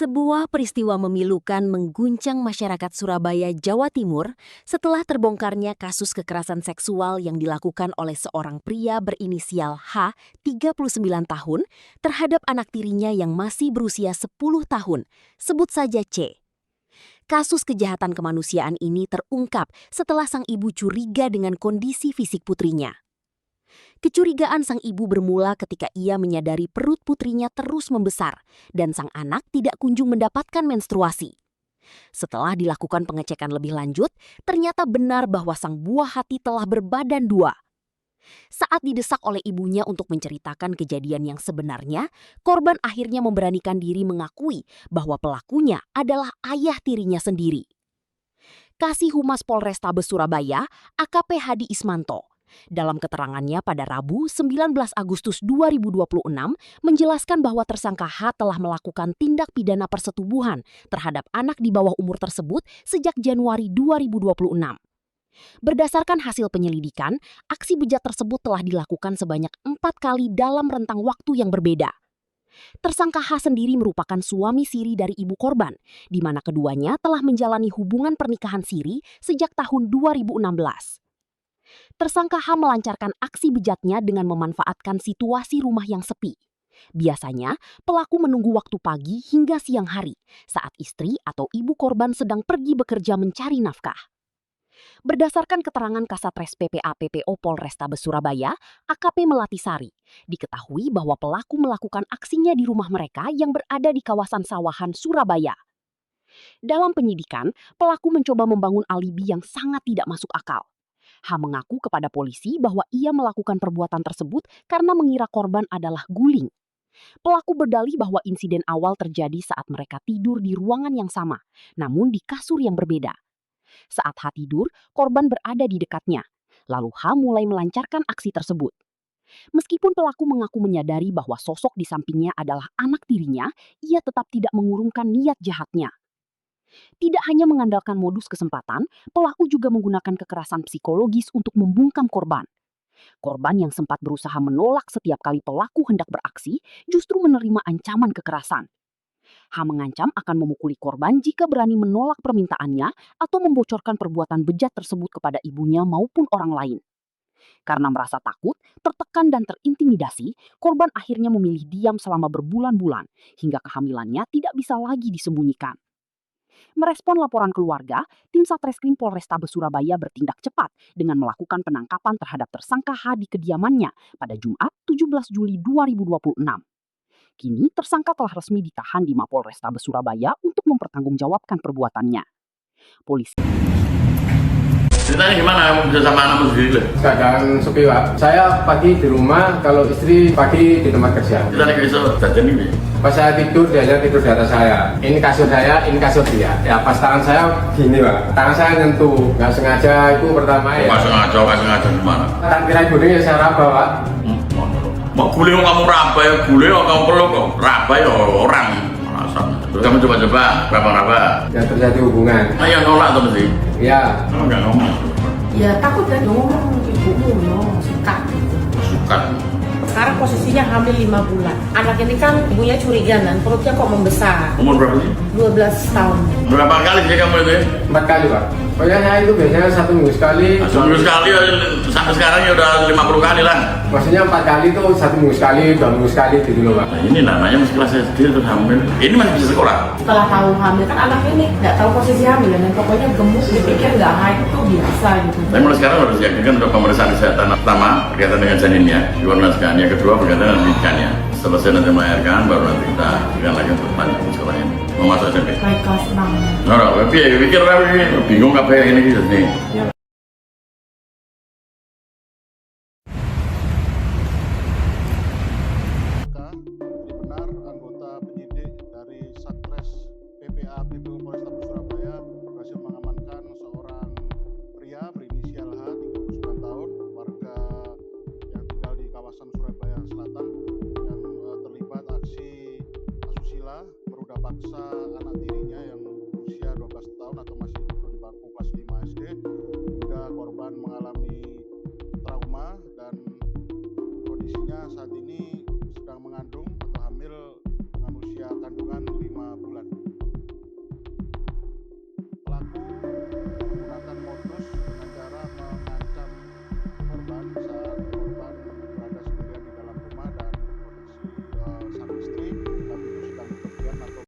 Sebuah peristiwa memilukan mengguncang masyarakat Surabaya, Jawa Timur setelah terbongkarnya kasus kekerasan seksual yang dilakukan oleh seorang pria berinisial H, 39 tahun, terhadap anak tirinya yang masih berusia 10 tahun, sebut saja C. Kasus kejahatan kemanusiaan ini terungkap setelah sang ibu curiga dengan kondisi fisik putrinya. Kecurigaan sang ibu bermula ketika ia menyadari perut putrinya terus membesar dan sang anak tidak kunjung mendapatkan menstruasi. Setelah dilakukan pengecekan lebih lanjut, ternyata benar bahwa sang buah hati telah berbadan dua. Saat didesak oleh ibunya untuk menceritakan kejadian yang sebenarnya, korban akhirnya memberanikan diri mengakui bahwa pelakunya adalah ayah tirinya sendiri. Kasih Humas Polrestabes Surabaya, AKP Hadi Ismanto, dalam keterangannya pada Rabu 19 Agustus 2026 menjelaskan bahwa tersangka H telah melakukan tindak pidana persetubuhan terhadap anak di bawah umur tersebut sejak Januari 2026. Berdasarkan hasil penyelidikan, aksi bejat tersebut telah dilakukan sebanyak 4 kali dalam rentang waktu yang berbeda. Tersangka H sendiri merupakan suami siri dari ibu korban, di mana keduanya telah menjalani hubungan pernikahan siri sejak tahun 2016. Tersangka H melancarkan aksi bejatnya dengan memanfaatkan situasi rumah yang sepi. Biasanya, pelaku menunggu waktu pagi hingga siang hari saat istri atau ibu korban sedang pergi bekerja mencari nafkah. Berdasarkan keterangan Kasatres PPA PPO Polrestabes Surabaya, AKP Melatisari, diketahui bahwa pelaku melakukan aksinya di rumah mereka yang berada di kawasan Sawahan, Surabaya. Dalam penyidikan, pelaku mencoba membangun alibi yang sangat tidak masuk akal. H mengaku kepada polisi bahwa ia melakukan perbuatan tersebut karena mengira korban adalah guling. Pelaku berdalih bahwa insiden awal terjadi saat mereka tidur di ruangan yang sama, namun di kasur yang berbeda. Saat H tidur, korban berada di dekatnya. Lalu H mulai melancarkan aksi tersebut. Meskipun pelaku mengaku menyadari bahwa sosok di sampingnya adalah anak tirinya, ia tetap tidak mengurungkan niat jahatnya. Tidak hanya mengandalkan modus kesempatan, pelaku juga menggunakan kekerasan psikologis untuk membungkam korban. Korban yang sempat berusaha menolak setiap kali pelaku hendak beraksi, justru menerima ancaman kekerasan. H mengancam akan memukuli korban jika berani menolak permintaannya atau membocorkan perbuatan bejat tersebut kepada ibunya maupun orang lain. Karena merasa takut, tertekan dan terintimidasi, korban akhirnya memilih diam selama berbulan-bulan hingga kehamilannya tidak bisa lagi disembunyikan. Merespon laporan keluarga, tim Satreskrim Polrestabes Surabaya bertindak cepat dengan melakukan penangkapan terhadap tersangka H di kediamannya pada Jumat 17 Juli 2026. Kini tersangka telah resmi ditahan di Mapolrestabes Surabaya untuk mempertanggungjawabkan perbuatannya. Polisi. Ceritanya gimana kamu bisa sama anakmu sendiri? Keadaan sepi, Pak. Saya pagi di rumah, kalau istri pagi di tempat kerja. Kita nih bisa jajan ini. Pas saya tidur, dia tidur di atas saya. Ini kasur saya, ini kasur dia. Ya pas tangan saya gini, Pak. Tangan saya nyentuh, nggak sengaja itu pertama ya. Nggak sengaja gimana? Tak kira ibunya saya raba, Pak. Mau gule kamu raba ya gule, kamu peluk kok. Raba ya orang. Terus kamu coba-coba, raba-raba. Ya terjadi hubungan. Nah yang nolak tuh mesti? Ya. Kamu nggak ngomong? Ya takut kan ngomong ibumu, suka. Suka. Sekarang posisinya hamil 5 bulan. Anak ini kan ibunya curiga dan perutnya kok membesar. Umur berapa sih? 12 tahun. Berapa kali sih kamu itu ya? 4 kali, Pak. Pokoknya saya itu biasanya 1 minggu sekali. Seminggu sekali, sampai sekarang ya udah 50 kali lah. Maksudnya 4 kali itu 1 minggu sekali, 2 minggu sekali gitu loh, Pak. Nah ini namanya masih kelas SD terus hamil. Ini masih bisa sekolah. Setelah tahu hamil kan anak ini nggak tahu posisi hamil dan pokoknya gemuk, dipikir nggak haid itu biasa gitu. Tapi mulai sekarang harus yakinkan untuk pemeriksaan kesehatan pertama berkaitan dengan janinnya, dikoordinasikan. Yang kedua berkaitan dengan pendidikannya. Selesai nanti melahirkan, baru nanti kita berikan lagi untuk lanjut ke sekolah ini. Mau masuk SMP. Naik kelas 6. Nora, pikir bingung apa yang ini gitu nih. Benar anggota penyidik dari Satres PPA PPO Polrestabes Surabaya berhasil mengamankan seorang pria berinisial H, 39 tahun, warga yang tinggal di kawasan Surabaya Selatan yang terlibat aksi asusila meruda paksa anak tiri